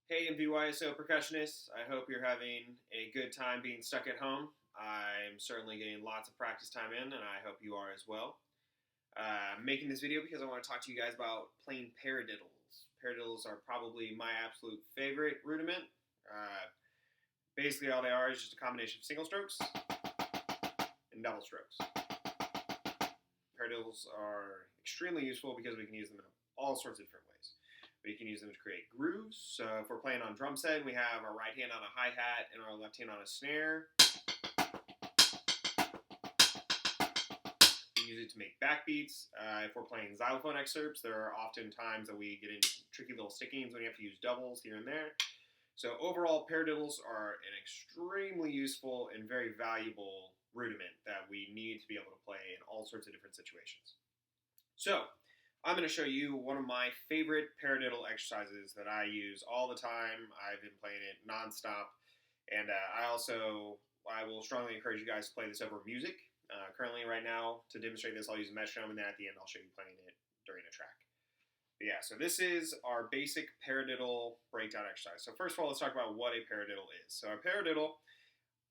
Hey MVYSO percussionists, I hope you're having a good time being stuck at home. I'm certainly getting lots of practice time in, and I hope you are as well. I'm making this video because I want to talk to you guys about playing paradiddles. Paradiddles are probably my absolute favorite rudiment. Basically all they are is just a combination of single strokes and double strokes. Paradiddles are extremely useful because we can use them in all sorts of different ways. We can use them to create grooves. So if we're playing on drum set, we have our right hand on a hi-hat and our left hand on a snare. We use it to make backbeats. If we're playing xylophone excerpts, there are often times that we get into tricky little stickings when you have to use doubles here and there. So overall, paradiddles are an extremely useful and very valuable rudiment that we need to be able to play in all sorts of different situations. So I'm going to show you one of my favorite paradiddle exercises that I use all the time. I've been playing it nonstop, and I will strongly encourage you guys to play this over music. Currently, right now, to demonstrate this, I'll use a metronome, and then at the end, I'll show you playing it during a track. But yeah, so this is our basic paradiddle breakdown exercise. So first of all, let's talk about what a paradiddle is. So a paradiddle,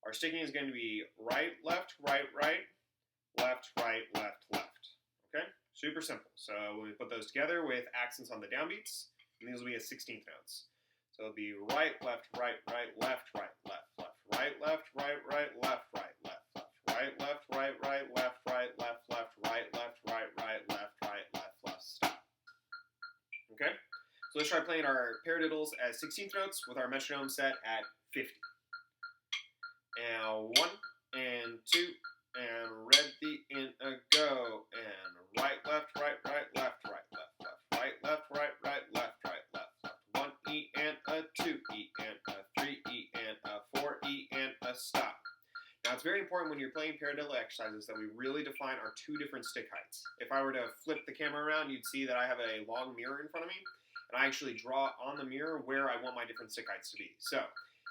our sticking is going to be right, left, right, right, left, right, left, left. Okay? Super simple. So we put those together with accents on the downbeats, and these will be at 16th notes. So it'll be right, left, right, right, left, right, left, left, right, left, right, right, left, right, left, left, right, left, right, right, left, right, left, left, right, left, right, right, left, right, left, left, stop. Okay? So let's try playing our paradiddles at 16th notes with our metronome set at 50. And 1 and 2 and ready in a go, and right, left, right, right, left, right, left, left, right, left, right, right, left, right, left, left. 1 E and a 2 E and a 3 E and a 4 E and a stop. Now it's very important when you're playing paradiddle exercises that we really define our two different stick heights. If I were to flip the camera around, you'd see that I have a long mirror in front of me, and I actually draw on the mirror where I want my different stick heights to be. So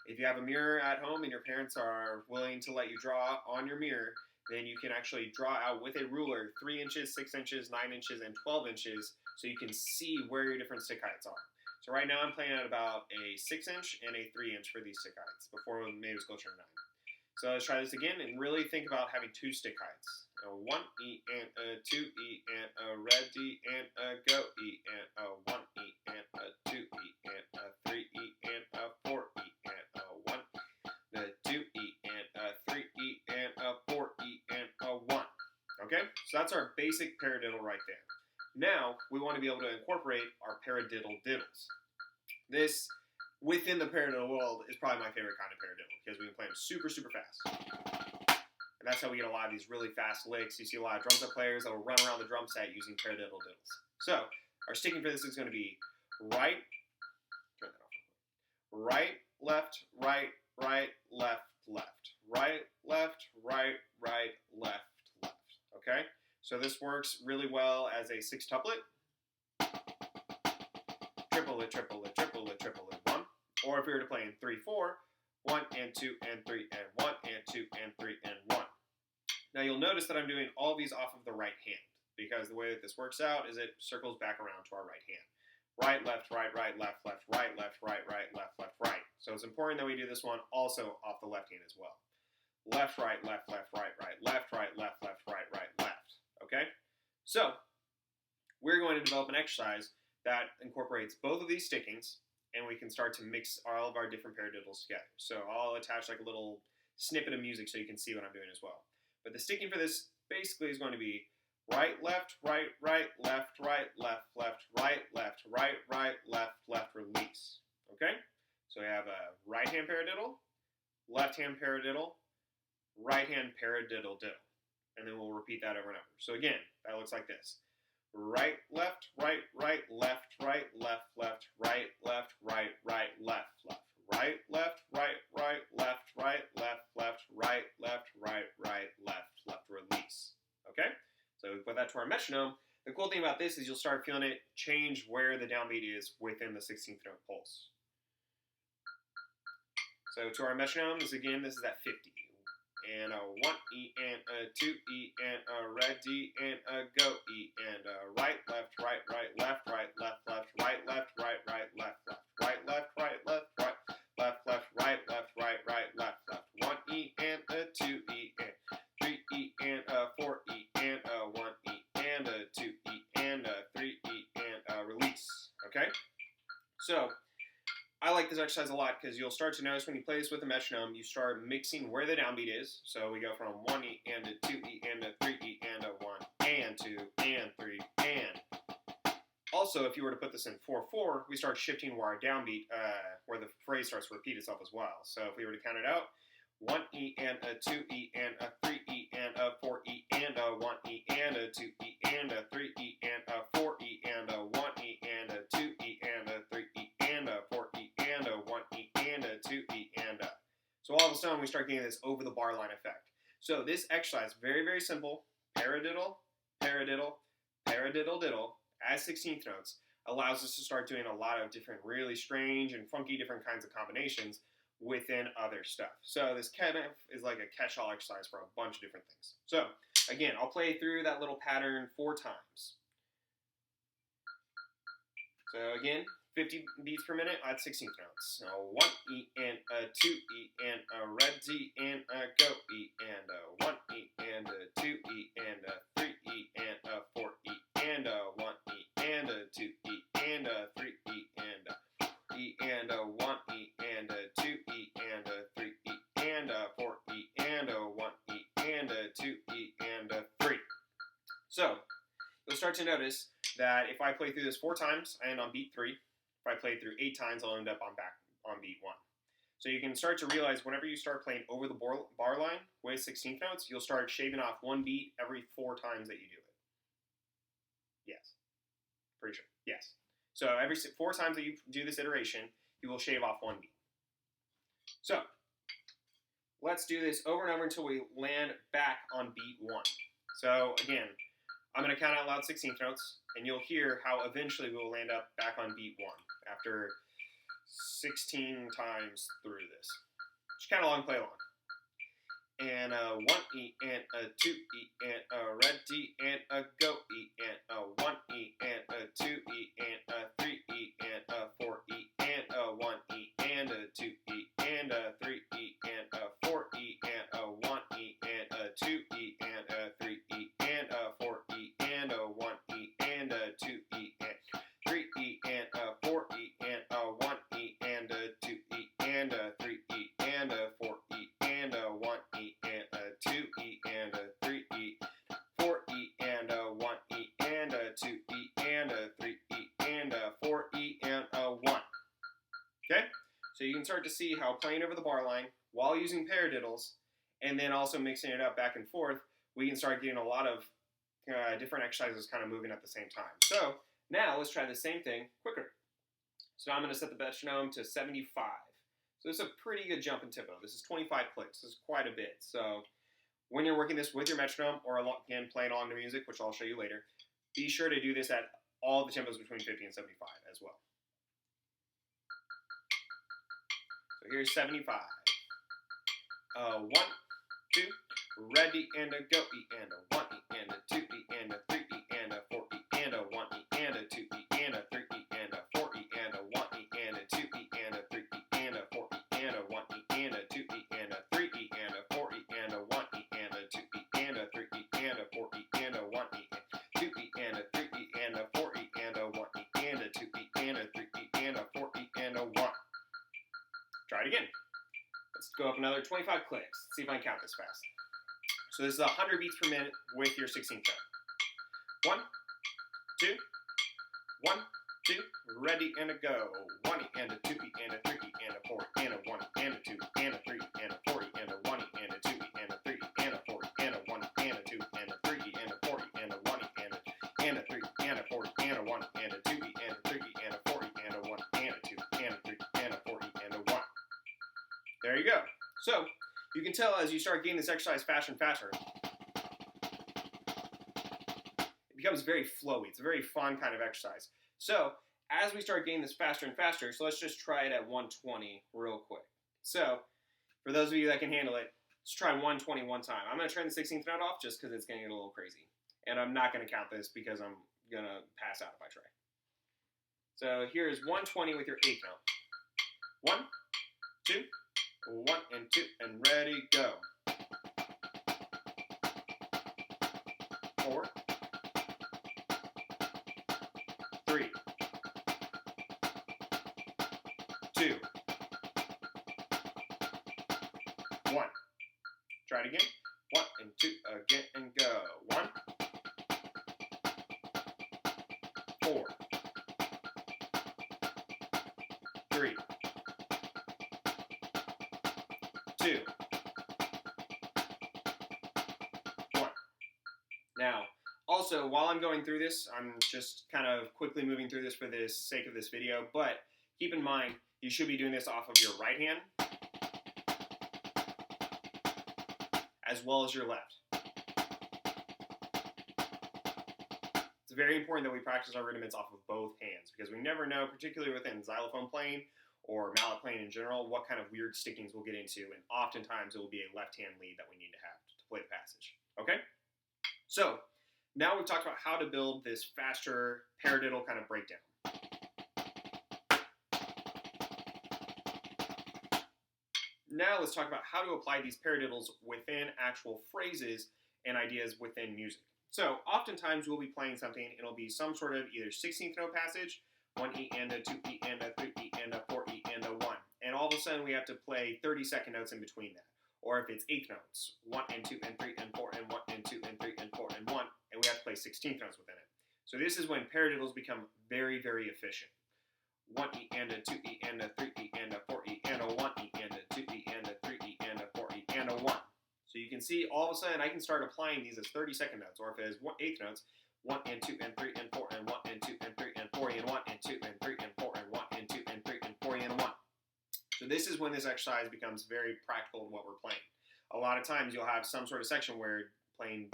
if you have a mirror at home and your parents are willing to let you draw on your mirror, then you can actually draw out with a ruler 3 inches, 6 inches, 9 inches, and 12 inches so you can see where your different stick heights are. So right now I'm playing at about a 6-inch and a 3-inch for these stick heights before maybe it's closer to 9. So let's try this again and really think about having two stick heights. A 1 E and a 2 E and a ready and a go E and a 1 E and a 2 E and a 3 E and a 4 E and a 1, the 2 E and a 3 E and a 4 E and a 1. Okay, so that's our basic paradiddle right there. Now we want to be able to incorporate our Paradiddle Diddles. This, within the paradiddle world, is probably my favorite kind of paradiddle because we can play them super, super fast. And that's how we get a lot of these really fast licks. You see a lot of drum set players that will run around the drum set using Paradiddle Diddles. So our sticking for this is going to be right, turn that off. Right, left, right, right, left, left. Right, left, right, right, left, left. Okay? So this works really well as a 6-tuplet. Triplet, triplet, triplet, triplet, 1. Or if we were to play in 3-4, 1 and 2 and 3 and 1 and 2 and 3 and 1. Now you'll notice that I'm doing all these off of the right hand because the way that this works out is it circles back around to our right hand. Right, left, right, right, left, left, right, left, right, right, left, left, right. So it's important that we do this one also off the left hand as well. Left, right, left, left, right, right, left, right, left, left, right, right, left. Okay? So we're going to develop an exercise that incorporates both of these stickings, and we can start to mix all of our different paradiddles together. So I'll attach like a little snippet of music so you can see what I'm doing as well. But the sticking for this basically is going to be right, left, right, right, left, right, left, left, right, left, right, right, left, left, release. Okay? So we have a right hand paradiddle, left hand paradiddle, right hand paradiddle diddle. And then we'll repeat that over and over. So again, that looks like this. Right, left, right, right, left, right, left, left, right, left, right, right, left, left. Right, left, right, right, left, right, left, left, right, left, right, right, left, left, release. Okay? So we put that to our metronome. The cool thing about this is you'll start feeling it change where the downbeat is within the 16th note pulse. So to our metronome, this is at 50. And a 1 E and a 2 E and a ready and a go E and a right, left, right, right, left, right, left, left, right, left, right, right, left, left, right, left, right, left, So I like this exercise a lot because you'll start to notice when you play this with a metronome, you start mixing where the downbeat is. So we go from 1E and a 2E and a 3E and a 1 and 2 and 3 and. Also, if you were to put this in 4/4, we start shifting where our downbeat, where the phrase starts to repeat itself as well. So if we were to count it out, 1E and a 2E and a 3E and a 4E and a 1E and a 2E and a 3E and a 4E and a 1E and a 2E and a 3E and a 4E and a 1E and a 2E and a. So all of a sudden we start getting this over the bar line effect. So this exercise, very, very simple, paradiddle, paradiddle, paradiddle diddle, as 16th notes, allows us to start doing a lot of different really strange and funky different kinds of combinations within other stuff. So this kind of is like a catch-all exercise for a bunch of different things. So again, I'll play through that little pattern 4 times. So again, 50 beats per minute at 16th notes. So 1E and a 2E and a red D and a go E and a 1E and a 2E and a 3E and a 4E and a 1E and a 2E and a 3E and a E and a 1E and a 2E and a 3E and a 4E and a 1E and a 2E and a 3. So you'll start to notice that if I play through this 4 times, I end on beat 3. If I play through 8 times, I'll end up on beat 1. So you can start to realize whenever you start playing over the bar line with 16th notes, you'll start shaving off 1 beat every 4 times that you do it. Yes. Pretty sure. Yes. So every 4 times that you do this iteration, you will shave off 1 beat. So let's do this over and over until we land back on beat 1. So again, I'm going to count out loud 16th notes, and you'll hear how eventually we'll land up back on beat 1 after 16 times through this. Just kind of long play along. And a 1E and a 2E and a red D and a go E and a 1E and a 2E and a 3E and a 4E and a 1E and a 2E and a 3E and a 4E and a 1E and a 2E and a 3E and a 4E and a 1E and a 2E and 3E and a 4E and a 1E and a 2E and a 3E and a 4E and a 1E and a 2E and a 3E, 4E and a 1E and a 2E and a 3E and a 4E and a 1. Okay? So you can start to see how playing over the bar line while using paradiddles and then also mixing it up back and forth, we can start getting a lot of different exercises kind of moving at the same time. So now let's try the same thing quicker. So now I'm going to set the metronome to 75. So this is a pretty good jump in tempo. This is 25 clicks. This is quite a bit. So when you're working this with your metronome or again playing along to music, which I'll show you later, be sure to do this at all the tempos between 50 and 75 as well. So here's 75. 1, 2, ready and a go E and a 1E and a 2E and a 3E and a 4E and a 1E and a 2E and a 3E and a 4E and a 1E and a 2E and a 3E and a 4E and a 1E and a 2E and a 3E and a 4E and a 1E and a 2E and a 3E and a 4E and a 1E and 2E and a 3E and a 4E and a 1E and a 2E and a 3E and a 4E and a 1. Try it again. Let's go up another 25 clicks. Let's see if I can count this fast. So this is 100 beats per minute with your 16th note. 1, 2, 1, 2, ready and a go. 1E and a 2E and a 3E and a 4E and a 1E and a 2E and a 3E and a 4E and a 1E and a 2E and a 3E and a 4E and a 1E and a 2E and a 3E and a 4E and a 1E and a 3E and a 4E and a 1E and a 2E and a 3E and a 4E and a 1E and a 2E and a 3E and a 4E and a 1. There you go. So you can tell as you start getting this exercise faster and faster, it becomes very flowy. It's a very fun kind of exercise. So as we start getting this faster and faster, so let's just try it at 120 real quick. So for those of you that can handle it, let's try 120 one time. I'm going to turn the 16th note off just because it's going to get a little crazy. And I'm not going to count this because I'm going to pass out if I try. So here's 120 with your 8th note. 1, 2, 1 and 2 and ready, go. 4, 3, 2, 1. Try it again. 1 and 2 again and go. 1, 4, 3, 2, 1. Now, also, while I'm going through this, I'm just kind of quickly moving through this for the sake of this video, but keep in mind, you should be doing this off of your right hand, as well as your left. It's very important that we practice our rudiments off of both hands, because we never know, particularly within xylophone playing or mallet playing in general, what kind of weird stickings we'll get into, and oftentimes it will be a left-hand lead that we need to have to play the passage. Okay? So, now we've talked about how to build this faster paradiddle kind of breakdown. Now let's talk about how to apply these paradiddles within actual phrases and ideas within music. So oftentimes we'll be playing something, it'll be some sort of either 16th note passage, 1 E and a 2 E and a 3 E and a 4 E and a 1. And all of a sudden we have to play 30-second notes in between that. Or if it's 8th notes, 1 and 2 and 3 and 4 and 1 and 2 and 3 and 4 and 1, and we have to play 16th notes within it. So this is when paradiddles become very, very efficient. 1 E and a 2 E and a 3 E and a 4 E and a 1 E and a 2 E and a 3 E and a 4 E and a 1. So you can see all of a sudden I can start applying these as 30-second notes, or if it is 8th notes, 1 and 2 and 3 and 4 and 1 and 2 and 3 and 4 and 1 and 2 and 3 and 4 and 1 and 2 and 3 and 4 and 1. So this is when this exercise becomes very practical in what we're playing. A lot of times you'll have some sort of section where playing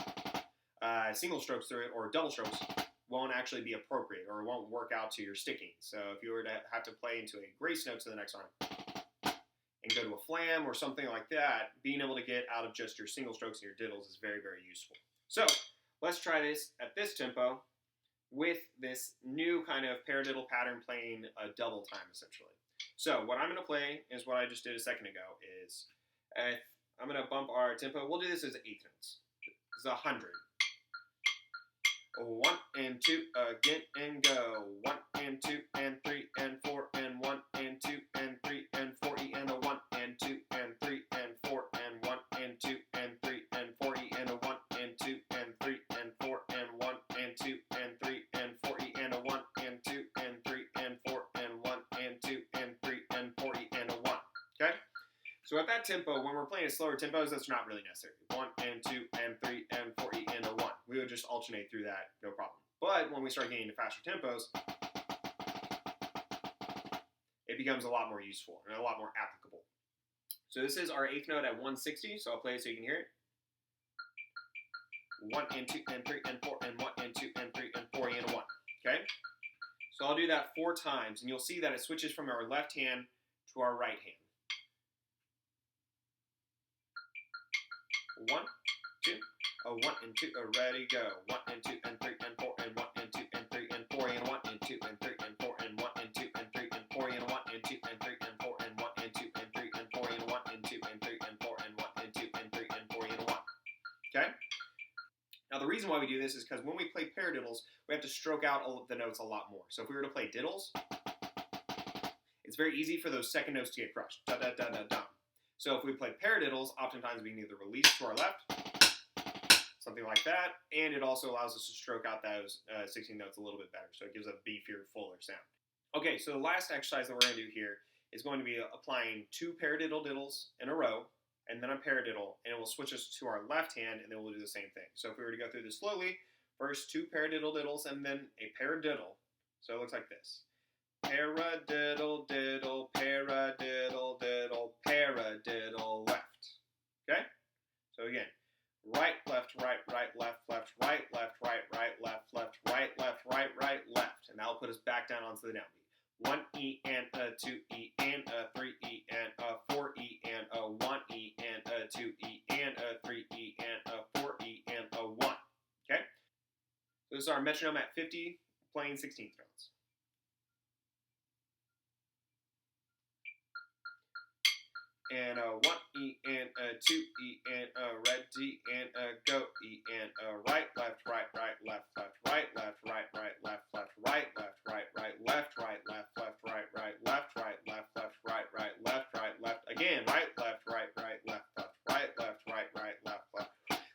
single strokes through it or double strokes won't actually be appropriate, or it won't work out to your sticking. So if you were to have to play into a grace note to the next arm and go to a flam or something like that, being able to get out of just your single strokes and your diddles is very, very useful. So let's try this at this tempo with this new kind of paradiddle pattern playing a double time essentially. So what I'm going to play is what I just did a second ago is I'm going to bump our tempo. We'll do this as 8th notes. This is 100. 1 and 2 again and go. 1 and 2 and 3 and 4 and 1 and 2 and 3 and 4 E and a 1 and 2 and 3 and 4 and 1 and 2 and 3 and 4 E and a 1 and 2 and 3 and 4 and 1 and 2 and 3 and 4 E and a 1 and 2 and 3 and 4 and 1 and 2 and 3 and 4 E and a 1. Okay? So at that tempo, when we're playing at slower tempos, that's not really necessary. 1 and 2 and 3 and 4 E and a 1. We would just alternate through that, no problem. But when we start getting to faster tempos, it becomes a lot more useful and a lot more applicable. So this is our 8th note at 160, so I'll play it so you can hear it. 1 and 2 and 3 and 4 and 1 and 2 and 3 and 4 and a 1. Okay? So I'll do that 4 times, and you'll see that it switches from our left hand to our right hand. 1, 2, 1 and 2, ready, go. 1 and 2 and 3 and 4 and 1 and 2 and 3 and 4 and 1 and 2 and 3 and 4 and 1 and 2 and 3 and 4 and 1 and 2 and 3 and 4 and 1 and 2 and 3 and 4 and 1 and 2 and 3 and 4 and 1 and 2 and 3 and 4 and 1. Okay? Now the reason why we do this is because when we play paradiddles, we have to stroke out all of the notes a lot more. So if we were to play diddles, it's very easy for those second notes to get crushed. Da da da da da. So if we play paradiddles, oftentimes we can either release to our left, something like that, and it also allows us to stroke out those 16 notes a little bit better, so it gives a beefier, fuller sound. Okay, so the last exercise that we're going to do here is going to be applying 2 paradiddle diddles in a row, and then a paradiddle, and it will switch us to our left hand, and then we'll do the same thing. So if we were to go through this slowly, first 2 paradiddle diddles, and then a paradiddle. So it looks like this. Paradiddle diddle, paradiddle diddle, paradiddle left. Okay? So again, right, left, right, right, left, left, right, left, right, right, left, left, right, left, right, right, left. And that'll put us back down onto the downbeat. 1 E and a 2 E and a 3 E and a 4 E and a 1 E and a 2 E and a 3 E and a 4 E and a 1. Okay? So this is our metronome at 50, playing 16th notes. And a 1 E and a 2 E and a ready and a go E and a right, left, right, right, left, left, right, left, right, right, left, left, right, left, right, right, left, right, left, left, right, right, left, right, left, again. Right, left, right, right, left, left, right, left, right, right, left, left,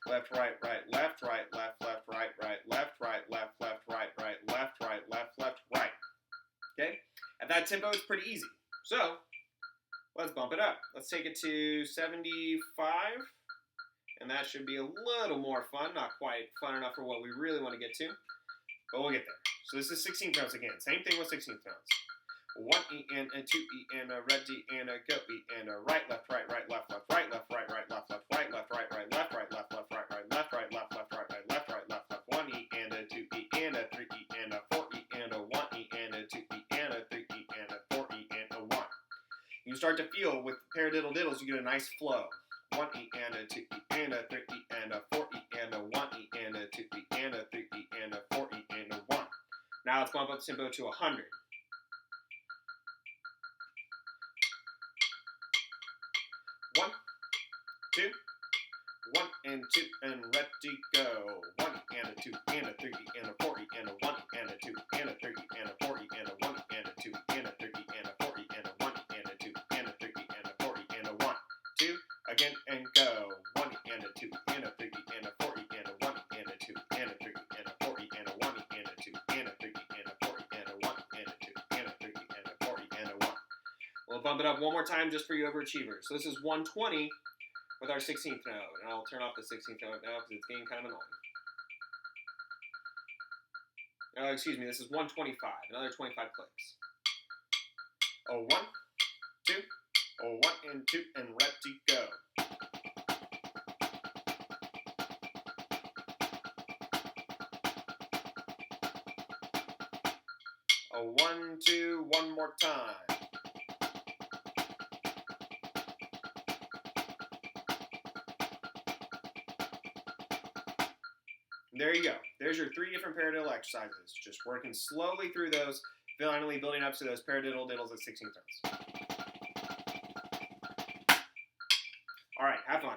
left, right, right, left, right, left, left, right, right, left, right, left, left, right, right, left, right, left, left, right. Okay? At that tempo, it's pretty easy. So, let's bump it up. Let's take it to 75, and that should be a little more fun. Not quite fun enough for what we really want to get to, but we'll get there. So this is 16th notes again. Same thing with 16th notes. 1 E and a 2 E and a red D and a go E and a right, left, right, right, left, left, right, left, right, right, left, left, right, left, right, right, left, right, left, left, right, right, left, right, left, left, right, right, left, right, left, left. 1 E and a 2 E and a 3 E and a 4 E and a 1 E and a 2 E and a 3 E and a 4 E and a 1. You start to feel with Paradiddle Diddles, you get a nice flow. 1 E and a 2 E and a 3 E and a 4 E and a 1 E and a 2 E and a 3 E and a 4 E and a 1. Now let's bump up the tempo to 100. 1, 2, 1 and 2 and ready go. 1 E and a 2 and a 3 E and a 4 E and a 1 E and a 2 and a 3 E and a 4 E and a 1 E and a 2 and a 3 E and a 4 E and a 1 E and a 2 and a 3 E and a 4 E and a 1, 2 again and go. 1 E and a 2 and a 3 E and a 4 E and a 1 E and a 2 and a 3 E and a 4 E and a 1 E and a 2 and a 3 E and a 4 E and a 1 E and a 2 and a 3 E and a 4 E and a 1. We'll bump it up one more time just for you overachievers. So this is 120 with our 16th note. And I'll turn off the 16th note now because it's getting kind of annoying. Oh, excuse me, this is 125. Another 25 clicks. 1, 2, 1 and 2 and ready go. 1, 2, one more time. There you go. There's your 3 different paradiddle exercises. Just working slowly through those, finally building up to those paradiddle diddles at 16 tones. All right, have fun.